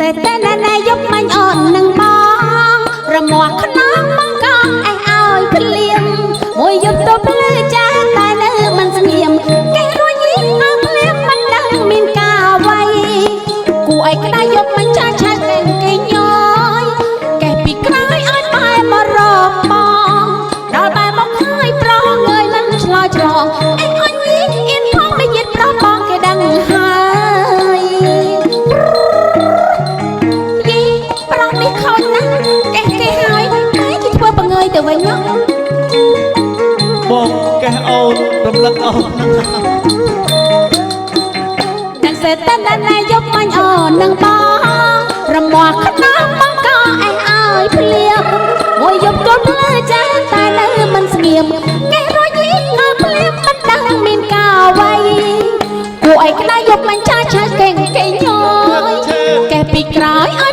សេតែណែយកមាញ់អូននឹងបងរមាស់ខ្នងបងកងឯងឲ្យភ្លៀងមួយយប់ទៅភ្លឺចាតែនៅមិនស្ងៀមគេរួញយីអងលៀមមិនដឹងមានការអ្វីគួរឲ្យក្តៅយកមាញ់ចាឆាត់តែគេញយគេពីក្រោយឲ្យបែមករកបងដល់បែមកហើយប្រងងើយលឹងឆ្លោយច្រងឯងអញយីអៀនផងមិនយិតប្របងគេដឹងហើយយីប្រងនេះខូចណាស់គេហើយតែគេធ្វើបង្ងើយទៅវិញណាបងកេះអូនរំលឹកអូនតែសេតែណែយកមាញ់អូននឹងបងរមាស់ខ្នងបងកឯងឲ្យភ្លៀងមួយយប់គាត់ភ្លឺចាតែនៅមិនស្ងៀមគេរយយីឲ្យភ្លៀងមិនដឹងមានការអ្វីគួរឲ្យក្តៅយកមាញ់ចាឆាកេងគេញយគេពីក្រោយ